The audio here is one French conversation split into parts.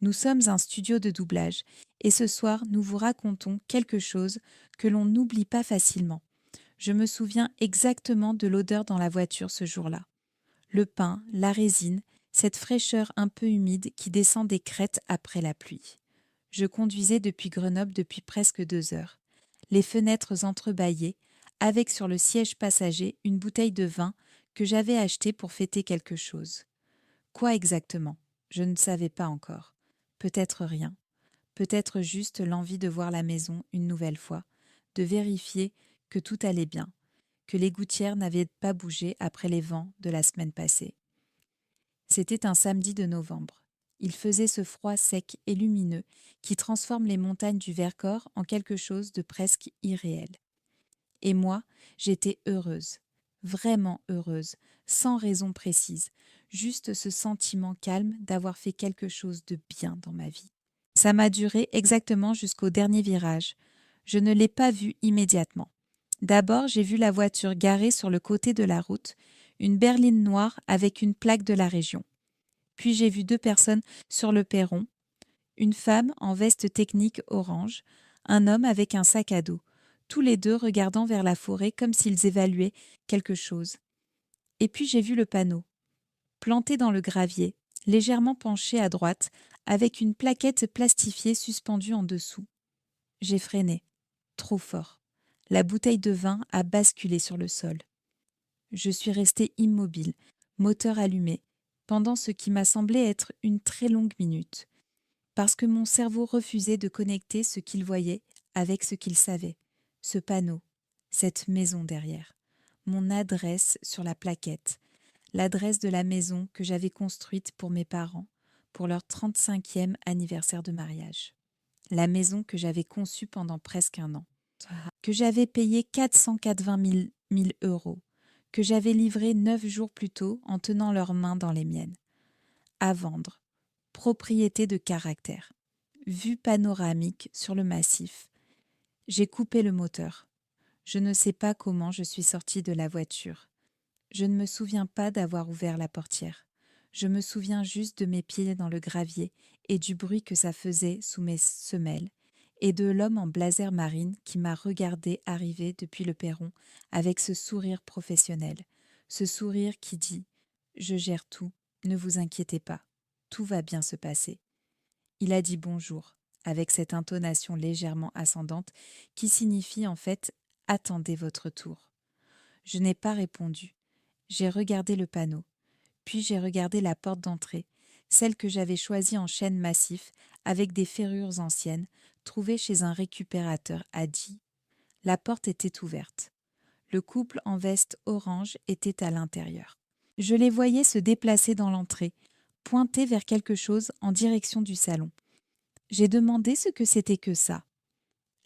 Nous sommes un studio de doublage et ce soir, nous vous racontons quelque chose que l'on n'oublie pas facilement. Je me souviens exactement de l'odeur dans la voiture ce jour-là. Le pain, la résine, cette fraîcheur un peu humide qui descend des crêtes après la pluie. Je conduisais depuis Grenoble depuis presque 2 heures. Les fenêtres entrebâillées, avec sur le siège passager une bouteille de vin que j'avais achetée pour fêter quelque chose. Quoi exactement? Je ne savais pas encore. Peut-être rien. Peut-être juste l'envie de voir la maison une nouvelle fois, de vérifier que tout allait bien, que les gouttières n'avaient pas bougé après les vents de la semaine passée. C'était un samedi de novembre. Il faisait ce froid sec et lumineux qui transforme les montagnes du Vercors en quelque chose de presque irréel. Et moi, j'étais heureuse, vraiment heureuse, sans raison précise, juste ce sentiment calme d'avoir fait quelque chose de bien dans ma vie. Ça m'a duré exactement jusqu'au dernier virage. Je ne l'ai pas vu immédiatement. D'abord, j'ai vu la voiture garée sur le côté de la route, une berline noire avec une plaque de la région. Puis j'ai vu 2 personnes sur le perron, une femme en veste technique orange, un homme avec un sac à dos, tous les deux regardant vers la forêt comme s'ils évaluaient quelque chose. Et puis j'ai vu le panneau, planté dans le gravier, légèrement penché à droite, avec une plaquette plastifiée suspendue en dessous. J'ai freiné, trop fort. La bouteille de vin a basculé sur le sol. Je suis restée immobile, moteur allumé, pendant ce qui m'a semblé être une très longue minute, parce que mon cerveau refusait de connecter ce qu'il voyait avec ce qu'il savait, ce panneau, cette maison derrière, mon adresse sur la plaquette, l'adresse de la maison que j'avais construite pour mes parents, pour leur 35e anniversaire de mariage. La maison que j'avais conçue pendant presque un an, que j'avais payée 480 000 euros, que j'avais livrée 9 jours plus tôt en tenant leurs mains dans les miennes. À vendre. Propriété de caractère. Vue panoramique sur le massif. J'ai coupé le moteur. Je ne sais pas comment je suis sortie de la voiture. Je ne me souviens pas d'avoir ouvert la portière. Je me souviens juste de mes pieds dans le gravier et du bruit que ça faisait sous mes semelles, et de l'homme en blazer marine qui m'a regardé arriver depuis le perron avec ce sourire professionnel, ce sourire qui dit « Je gère tout, ne vous inquiétez pas, tout va bien se passer ». Il a dit bonjour, avec cette intonation légèrement ascendante qui signifie en fait « Attendez votre tour ». Je n'ai pas répondu. J'ai regardé le panneau, puis j'ai regardé la porte d'entrée, celle que j'avais choisie en chêne massif avec des ferrures anciennes, trouvée chez un récupérateur à Die. La porte était ouverte. Le couple en veste orange était à l'intérieur. Je les voyais se déplacer dans l'entrée, pointer vers quelque chose en direction du salon. J'ai demandé ce que c'était que ça.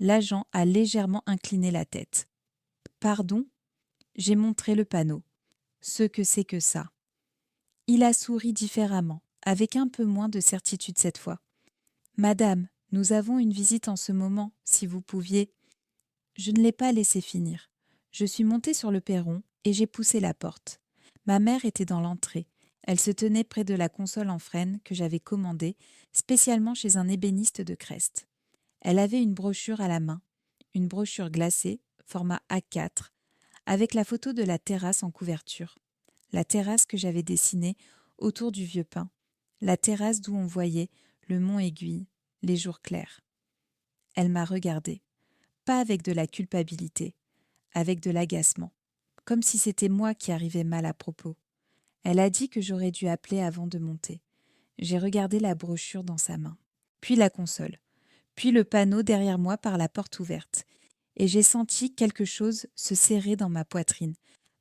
L'agent a légèrement incliné la tête. « Pardon ?» J'ai montré le panneau. Ce que c'est que ça. Il a souri différemment, avec un peu moins de certitude cette fois. « Madame, nous avons une visite en ce moment, si vous pouviez… » Je ne l'ai pas laissé finir. Je suis montée sur le perron et j'ai poussé la porte. Ma mère était dans l'entrée. Elle se tenait près de la console en frêne que j'avais commandée, spécialement chez un ébéniste de Crest. Elle avait une brochure à la main, une brochure glacée, format A4, avec la photo de la terrasse en couverture. La terrasse que j'avais dessinée autour du vieux pin. La terrasse d'où on voyait le mont Aiguille, les jours clairs. Elle m'a regardée, pas avec de la culpabilité, avec de l'agacement, comme si c'était moi qui arrivais mal à propos. Elle a dit que j'aurais dû appeler avant de monter. J'ai regardé la brochure dans sa main, puis la console, puis le panneau derrière moi par la porte ouverte, et j'ai senti quelque chose se serrer dans ma poitrine,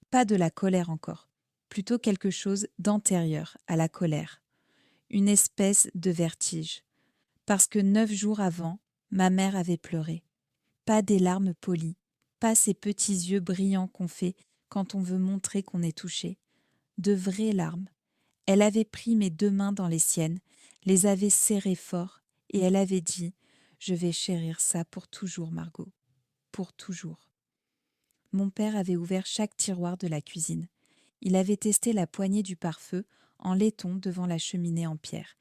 pas de la colère encore, plutôt quelque chose d'antérieur à la colère, une espèce de vertige, parce que 9 jours avant, ma mère avait pleuré. Pas des larmes polies, pas ces petits yeux brillants qu'on fait quand on veut montrer qu'on est touché, de vraies larmes. Elle avait pris mes 2 mains dans les siennes, les avait serrées fort, et elle avait dit « Je vais chérir ça pour toujours, Margot, pour toujours ». Mon père avait ouvert chaque tiroir de la cuisine. Il avait testé la poignée du pare-feu en laiton devant la cheminée en pierre.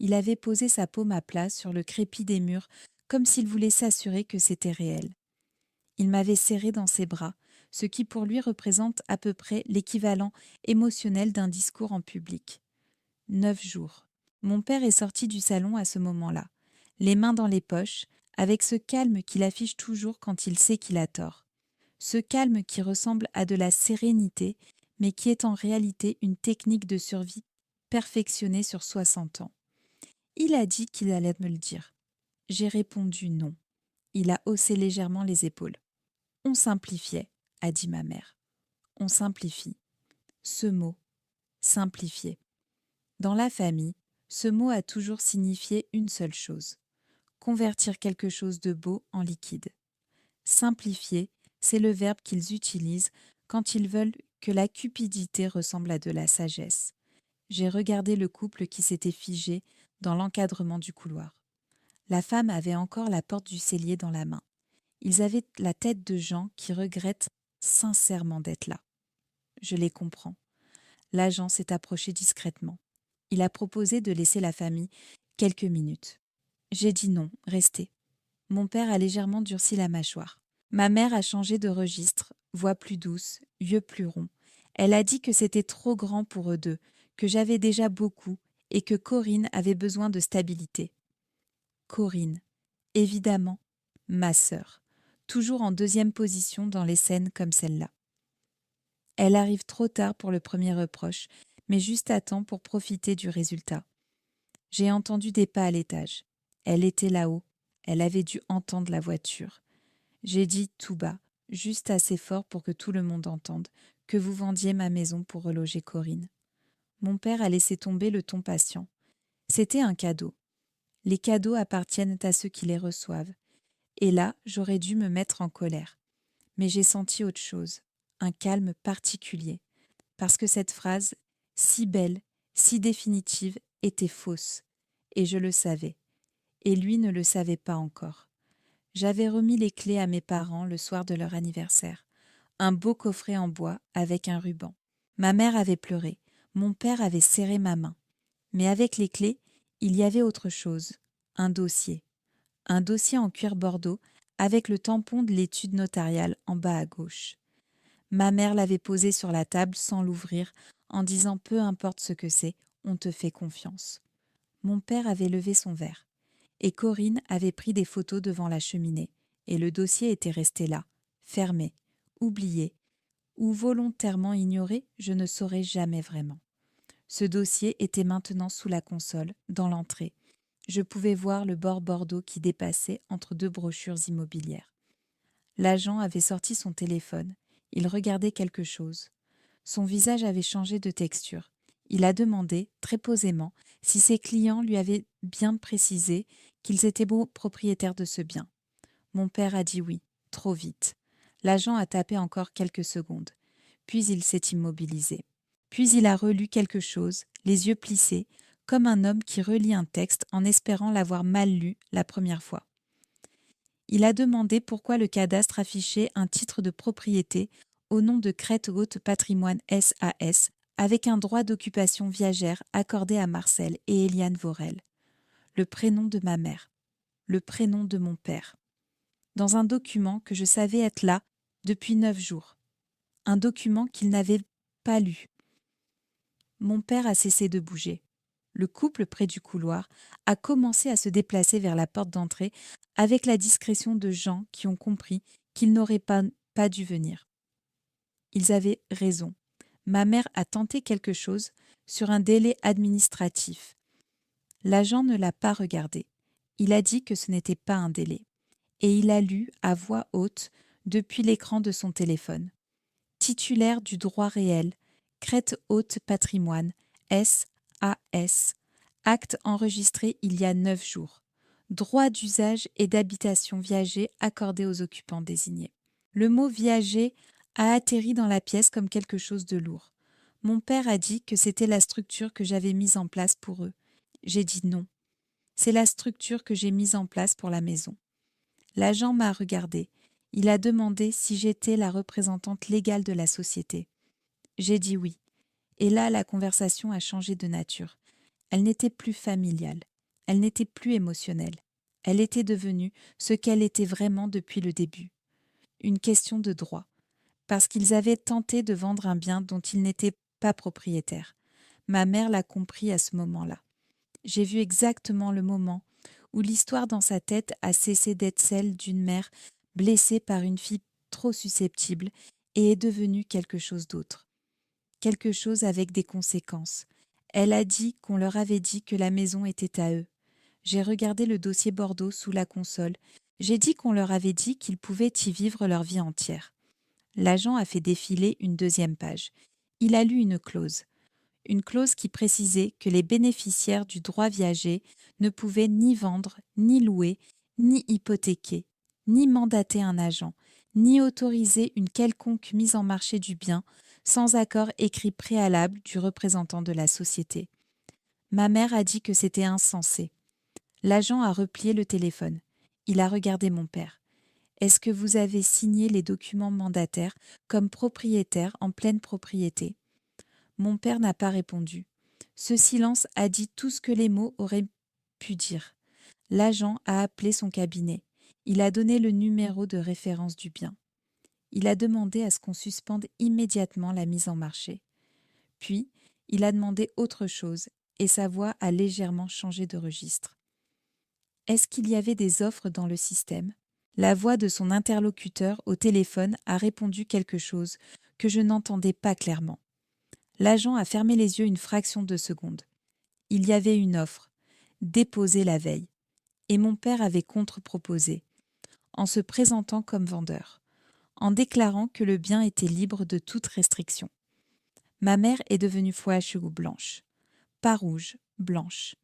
Il avait posé sa paume à plat sur le crépi des murs, comme s'il voulait s'assurer que c'était réel. Il m'avait serré dans ses bras, ce qui pour lui représente à peu près l'équivalent émotionnel d'un discours en public. 9 jours. Mon père est sorti du salon à ce moment-là, les mains dans les poches, avec ce calme qu'il affiche toujours quand il sait qu'il a tort. Ce calme qui ressemble à de la sérénité, mais qui est en réalité une technique de survie perfectionnée sur 60 ans. Il a dit qu'il allait me le dire. J'ai répondu non. Il a haussé légèrement les épaules. On simplifiait, a dit ma mère. On simplifie. Ce mot, simplifier. Dans la famille, ce mot a toujours signifié une seule chose: convertir quelque chose de beau en liquide. Simplifier, c'est le verbe qu'ils utilisent quand ils veulent que la cupidité ressemble à de la sagesse. J'ai regardé le couple qui s'était figé dans l'encadrement du couloir. La femme avait encore la porte du cellier dans la main. Ils avaient la tête de gens qui regrettent sincèrement d'être là. Je les comprends. L'agent s'est approché discrètement. Il a proposé de laisser la famille quelques minutes. J'ai dit non, restez. Mon père a légèrement durci la mâchoire. Ma mère a changé de registre, voix plus douce, yeux plus ronds. Elle a dit que c'était trop grand pour eux deux, que j'avais déjà beaucoup et que Corinne avait besoin de stabilité. Corinne, évidemment, ma sœur, toujours en deuxième position dans les scènes comme celle-là. Elle arrive trop tard pour le premier reproche, mais juste à temps pour profiter du résultat. J'ai entendu des pas à l'étage. Elle était là-haut. Elle avait dû entendre la voiture. J'ai dit tout bas, juste assez fort pour que tout le monde entende, que vous vendiez ma maison pour reloger Corinne. Mon père a laissé tomber le ton patient. C'était un cadeau. Les cadeaux appartiennent à ceux qui les reçoivent. Et là, j'aurais dû me mettre en colère. Mais j'ai senti autre chose, un calme particulier, parce que cette phrase, si belle, si définitive, était fausse. Et je le savais. Et lui ne le savait pas encore. J'avais remis les clés à mes parents le soir de leur anniversaire. Un beau coffret en bois avec un ruban. Ma mère avait pleuré. Mon père avait serré ma main. Mais avec les clés, il y avait autre chose. Un dossier. Un dossier en cuir bordeaux avec le tampon de l'étude notariale en bas à gauche. Ma mère l'avait posé sur la table sans l'ouvrir, en disant peu importe ce que c'est, on te fait confiance. Mon père avait levé son verre. Et Corinne avait pris des photos devant la cheminée, et le dossier était resté là, fermé, oublié, ou volontairement ignoré, je ne saurais jamais vraiment. Ce dossier était maintenant sous la console, dans l'entrée. Je pouvais voir le bord bordeaux qui dépassait entre deux brochures immobilières. L'agent avait sorti son téléphone. Il regardait quelque chose. Son visage avait changé de texture. Il a demandé, très posément, si ses clients lui avaient bien précisé qu'ils étaient propriétaires de ce bien. Mon père a dit oui, trop vite. L'agent a tapé encore quelques secondes. Puis il s'est immobilisé. Puis il a relu quelque chose, les yeux plissés, comme un homme qui relit un texte en espérant l'avoir mal lu la première fois. Il a demandé pourquoi le cadastre affichait un titre de propriété au nom de Crête Haute Patrimoine SAS, avec un droit d'occupation viagère accordé à Marcel et Eliane Vorel. Le prénom de ma mère. Le prénom de mon père. Dans un document que je savais être là depuis 9 jours. Un document qu'il n'avait pas lu. Mon père a cessé de bouger. Le couple près du couloir a commencé à se déplacer vers la porte d'entrée avec la discrétion de gens qui ont compris qu'ils n'auraient pas dû venir. Ils avaient raison. Ma mère a tenté quelque chose sur un délai administratif. L'agent ne l'a pas regardé. Il a dit que ce n'était pas un délai. Et il a lu à voix haute depuis l'écran de son téléphone. Titulaire du droit réel, Crête Haute Patrimoine, SAS, acte enregistré il y a 9 jours. Droit d'usage et d'habitation viager accordé aux occupants désignés. Le mot viager a atterri dans la pièce comme quelque chose de lourd. Mon père a dit que c'était la structure que j'avais mise en place pour eux. J'ai dit non. C'est la structure que j'ai mise en place pour la maison. L'agent m'a regardé. Il a demandé si j'étais la représentante légale de la société. J'ai dit oui. Et là, la conversation a changé de nature. Elle n'était plus familiale. Elle n'était plus émotionnelle. Elle était devenue ce qu'elle était vraiment depuis le début. Une question de droit, parce qu'ils avaient tenté de vendre un bien dont ils n'étaient pas propriétaires. Ma mère l'a compris à ce moment-là. J'ai vu exactement le moment où l'histoire dans sa tête a cessé d'être celle d'une mère blessée par une fille trop susceptible et est devenue quelque chose d'autre. Quelque chose avec des conséquences. Elle a dit qu'on leur avait dit que la maison était à eux. J'ai regardé le dossier Bordeaux sous la console. J'ai dit qu'on leur avait dit qu'ils pouvaient y vivre leur vie entière. L'agent a fait défiler une deuxième page. Il a lu une clause. Une clause qui précisait que les bénéficiaires du droit viager ne pouvaient ni vendre, ni louer, ni hypothéquer, ni mandater un agent, ni autoriser une quelconque mise en marché du bien sans accord écrit préalable du représentant de la société. Ma mère a dit que c'était insensé. L'agent a replié le téléphone. Il a regardé mon père. Est-ce que vous avez signé les documents mandataires comme propriétaire en pleine propriété ? Mon père n'a pas répondu. Ce silence a dit tout ce que les mots auraient pu dire. L'agent a appelé son cabinet. Il a donné le numéro de référence du bien. Il a demandé à ce qu'on suspende immédiatement la mise en marché. Puis, il a demandé autre chose et sa voix a légèrement changé de registre. Est-ce qu'il y avait des offres dans le système ? La voix de son interlocuteur au téléphone a répondu quelque chose que je n'entendais pas clairement. L'agent a fermé les yeux une fraction de seconde. Il y avait une offre, déposée la veille, et mon père avait contre-proposé, en se présentant comme vendeur, en déclarant que le bien était libre de toute restriction. Ma mère est devenue fouache ou blanche, pas rouge, blanche,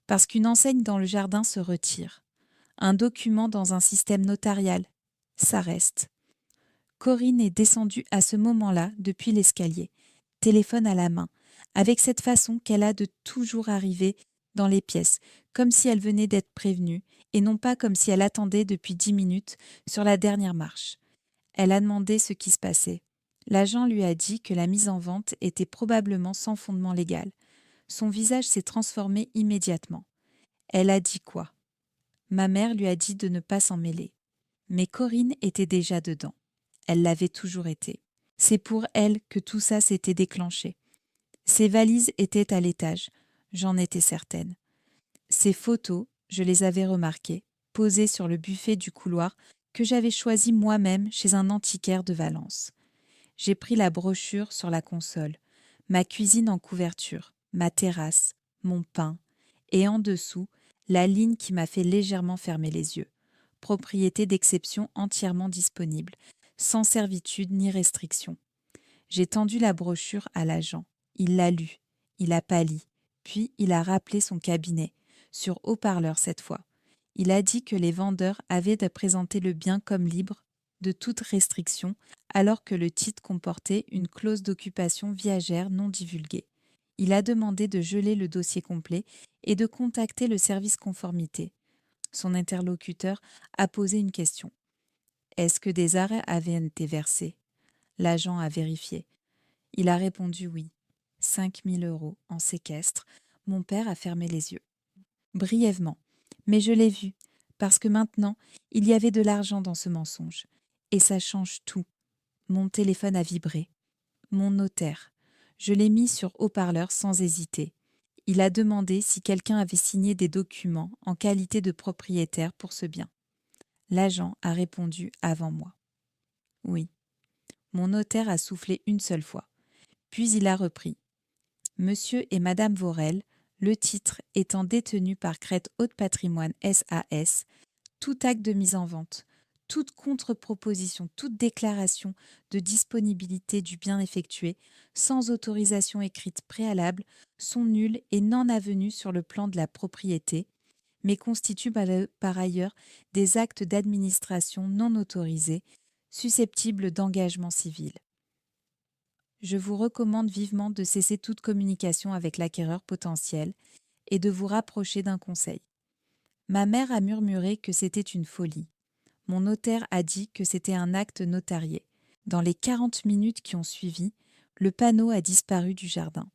parce qu'une enseigne dans le jardin se retire. Un document dans un système notarial, ça reste. Corinne est descendue à ce moment-là depuis l'escalier, téléphone à la main, avec cette façon qu'elle a de toujours arriver dans les pièces, comme si elle venait d'être prévenue, et non pas comme si elle attendait depuis 10 minutes sur la dernière marche. Elle a demandé ce qui se passait. L'agent lui a dit que la mise en vente était probablement sans fondement légal. Son visage s'est transformé immédiatement. Elle a dit quoi ? Ma mère lui a dit de ne pas s'en mêler. Mais Corinne était déjà dedans. Elle l'avait toujours été. C'est pour elle que tout ça s'était déclenché. Ses valises étaient à l'étage, j'en étais certaine. Ses photos, je les avais remarquées, posées sur le buffet du couloir que j'avais choisi moi-même chez un antiquaire de Valence. J'ai pris la brochure sur la console, ma cuisine en couverture, ma terrasse, mon pain, et en dessous, la ligne qui m'a fait légèrement fermer les yeux. Propriété d'exception entièrement disponible, sans servitude ni restriction. J'ai tendu la brochure à l'agent. Il l'a lue, il a pâli, puis il a rappelé son cabinet, sur haut-parleur cette fois. Il a dit que les vendeurs avaient à présenter le bien comme libre de toute restriction, alors que le titre comportait une clause d'occupation viagère non divulguée. Il a demandé de geler le dossier complet et de contacter le service conformité. Son interlocuteur a posé une question. Est-ce que des arrêts avaient été versés ? L'agent a vérifié. Il a répondu oui. 5 000 € en séquestre. Mon père a fermé les yeux. Brièvement. Mais je l'ai vu, parce que maintenant, il y avait de l'argent dans ce mensonge. Et ça change tout. Mon téléphone a vibré. Mon notaire. Je l'ai mis sur haut-parleur sans hésiter. Il a demandé si quelqu'un avait signé des documents en qualité de propriétaire pour ce bien. L'agent a répondu avant moi. Oui. Mon notaire a soufflé une seule fois. Puis il a repris. Monsieur et Madame Vaurelle, le titre étant détenu par Crête Haute Patrimoine SAS, tout acte de mise en vente, toute contre-proposition, toute déclaration de disponibilité du bien effectué, sans autorisation écrite préalable, sont nuls et non avenus sur le plan de la propriété, mais constituent par ailleurs des actes d'administration non autorisés, susceptibles d'engagement civil. Je vous recommande vivement de cesser toute communication avec l'acquéreur potentiel et de vous rapprocher d'un conseil. Ma mère a murmuré que c'était une folie. Mon notaire a dit que c'était un acte notarié. Dans les 40 minutes qui ont suivi, le panneau a disparu du jardin.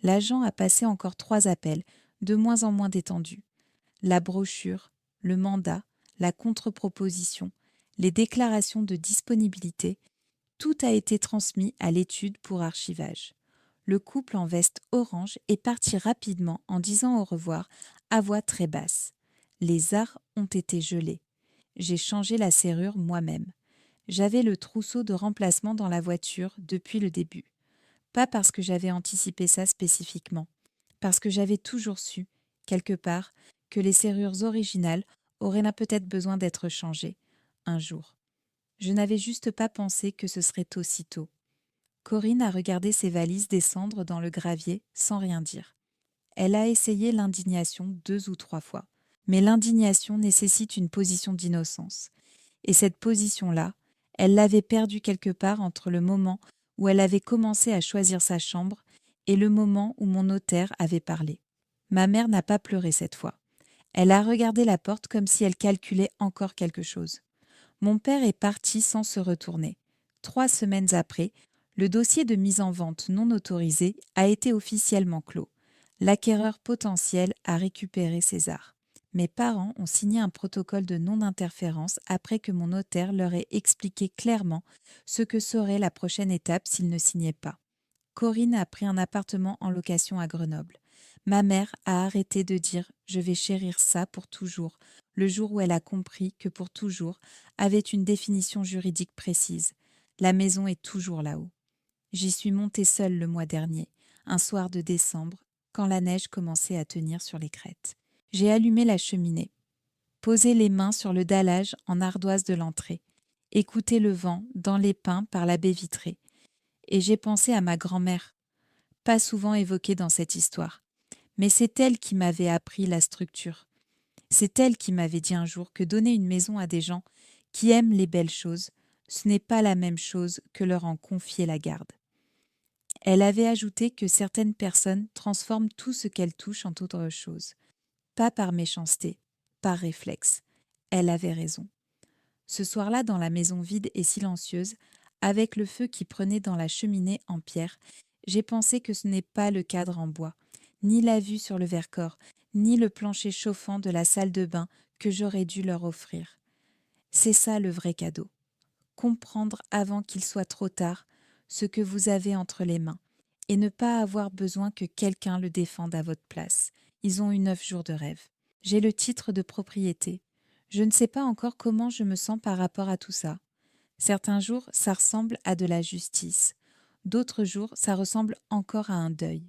L'agent a passé encore 3 appels, de moins en moins détendus. la brochure, le mandat, la contre-proposition, les déclarations de disponibilité, tout a été transmis à l'étude pour archivage. Le couple en veste orange est parti rapidement en disant au revoir à voix très basse. Les arrhes ont été gelés. J'ai changé la serrure moi-même. J'avais le trousseau de remplacement dans la voiture depuis le début. Pas parce que j'avais anticipé ça spécifiquement, parce que j'avais toujours su, quelque part, que les serrures originales auraient là peut-être besoin d'être changées, un jour. Je n'avais juste pas pensé que ce serait aussitôt. Corinne a regardé ses valises descendre dans le gravier sans rien dire. Elle a essayé l'indignation 2 ou 3 fois. Mais l'indignation nécessite une position d'innocence. Et cette position-là, elle l'avait perdue quelque part entre le moment où elle avait commencé à choisir sa chambre et le moment où mon notaire avait parlé. Ma mère n'a pas pleuré cette fois. Elle a regardé la porte comme si elle calculait encore quelque chose. Mon père est parti sans se retourner. 3 semaines après, le dossier de mise en vente non autorisée a été officiellement clos. L'acquéreur potentiel a récupéré ses arts. Mes parents ont signé un protocole de non-interférence après que mon notaire leur ait expliqué clairement ce que serait la prochaine étape s'ils ne signaient pas. Corinne a pris un appartement en location à Grenoble. Ma mère a arrêté de dire « je vais chérir ça pour toujours » le jour où elle a compris que pour toujours avait une définition juridique précise. La maison est toujours là-haut. J'y suis montée seule le mois dernier, un soir de décembre, quand la neige commençait à tenir sur les crêtes. J'ai allumé la cheminée, posé les mains sur le dallage en ardoise de l'entrée, écouté le vent dans les pins par la baie vitrée, et j'ai pensé à ma grand-mère, pas souvent évoquée dans cette histoire. Mais c'est elle qui m'avait appris la structure. C'est elle qui m'avait dit un jour que donner une maison à des gens qui aiment les belles choses, ce n'est pas la même chose que leur en confier la garde. Elle avait ajouté que certaines personnes transforment tout ce qu'elles touchent en autre chose. Pas par méchanceté, par réflexe. Elle avait raison. Ce soir-là, dans la maison vide et silencieuse, avec le feu qui prenait dans la cheminée en pierre, j'ai pensé que ce n'est pas le cadre en bois, ni la vue sur le Vercors, ni le plancher chauffant de la salle de bain que j'aurais dû leur offrir. C'est ça le vrai cadeau. Comprendre avant qu'il soit trop tard ce que vous avez entre les mains et ne pas avoir besoin que quelqu'un le défende à votre place. Ils ont eu 9 jours de rêve. J'ai le titre de propriété. Je ne sais pas encore comment je me sens par rapport à tout ça. Certains jours, ça ressemble à de la justice. D'autres jours, ça ressemble encore à un deuil.